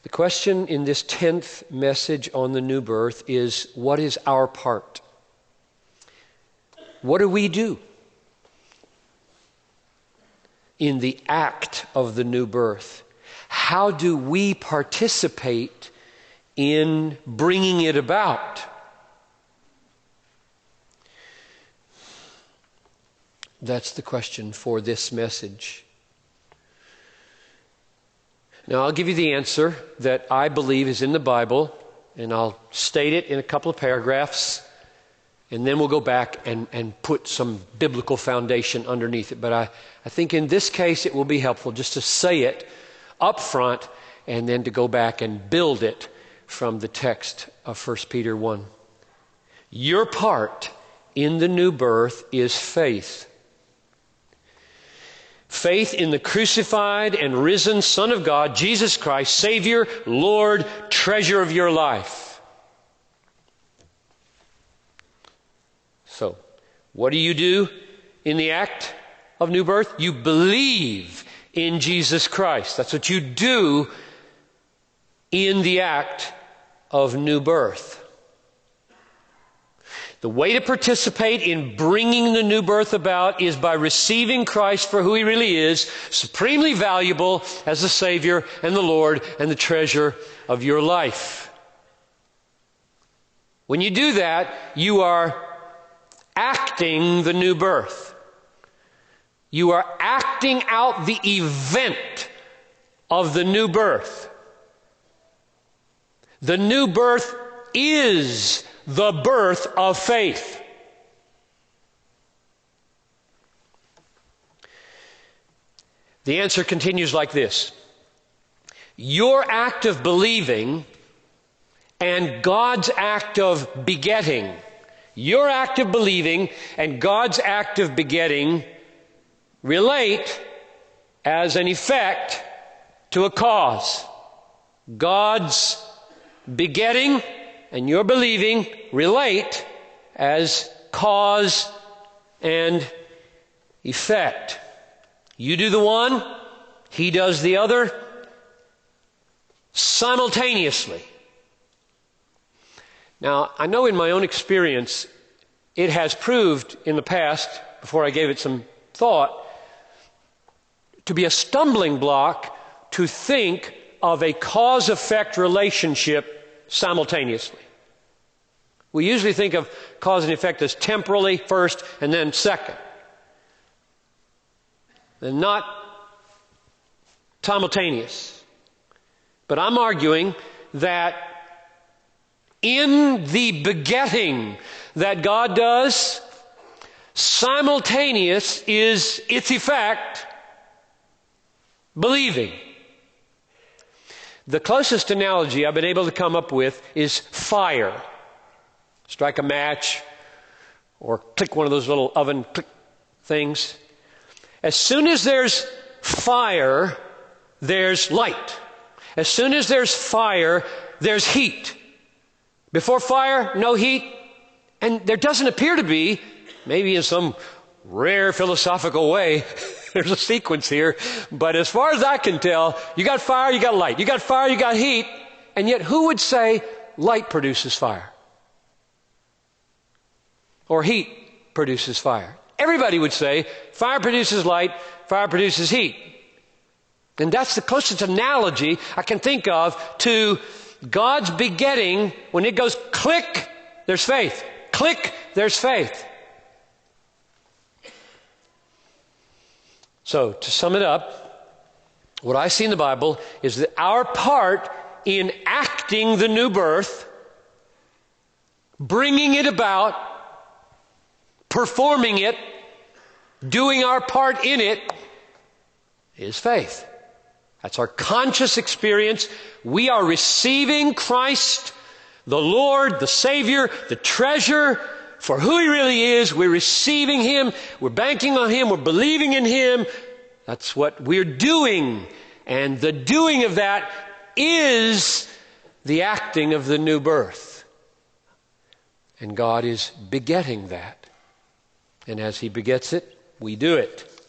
The question in this 10th message on the new birth is, what is our part? What do we do in the act of the new birth? How do we participate in bringing it about? That's the question for this message. Now, I'll give you the answer that I believe is in the Bible, and I'll state it in a couple of paragraphs, and then we'll go back and put some biblical foundation underneath it. But I think in this case it will be helpful just to say it up front and then to go back and build it from the text of 1 Peter 1. Your part in the new birth is faith. Faith in the crucified and risen Son of God, Jesus Christ, Savior, Lord, treasure of your life. So, what do in the act of new birth? You believe in Jesus Christ. That's what you do in the act of new birth. The way to participate in bringing the new birth about is by receiving Christ for who He really is, supremely valuable as the Savior and the Lord and the treasure of your life. When you do that, you are acting the new birth. You are acting out the event of the new birth. The new birth is the birth of faith. The answer continues like this. Your act of believing and God's act of begetting, your act of believing and God's act of begetting relate as an effect to a cause. God's begetting and your believing relate as cause and effect. You do the one, He does the other simultaneously. Now, I know in my own experience, it has proved in the past, before I gave it some thought, to be a stumbling block to think of a cause-effect relationship simultaneously. We usually think of cause and effect as temporally first and then second. They're not simultaneous. But I'm arguing that in the begetting that God does, simultaneous is its effect, believing. The closest analogy I've been able to come up with is fire. Strike a match or click one of those little oven click things. As soon as there's fire, there's light. As soon as there's fire, there's heat. Before fire, no heat. And there doesn't appear to be, maybe in some rare philosophical way, there's a sequence here, but as far as I can tell, you got fire, you got light. You got fire, you got heat. And yet who would say light produces fire? Or heat produces fire? Everybody would say fire produces light, fire produces heat. And that's the closest analogy I can think of to God's begetting. When it goes click, there's faith. Click, there's faith. So, to sum it up, what I see in the Bible is that our part in acting the new birth, bringing it about, performing it, doing our part in it, is faith. That's our conscious experience. We are receiving Christ, the Lord, the Savior, the treasure, for who He really is. We're receiving Him. We're banking on Him. We're believing in Him. That's what we're doing. And the doing of that is the acting of the new birth. And God is begetting that. And as He begets it, we do it.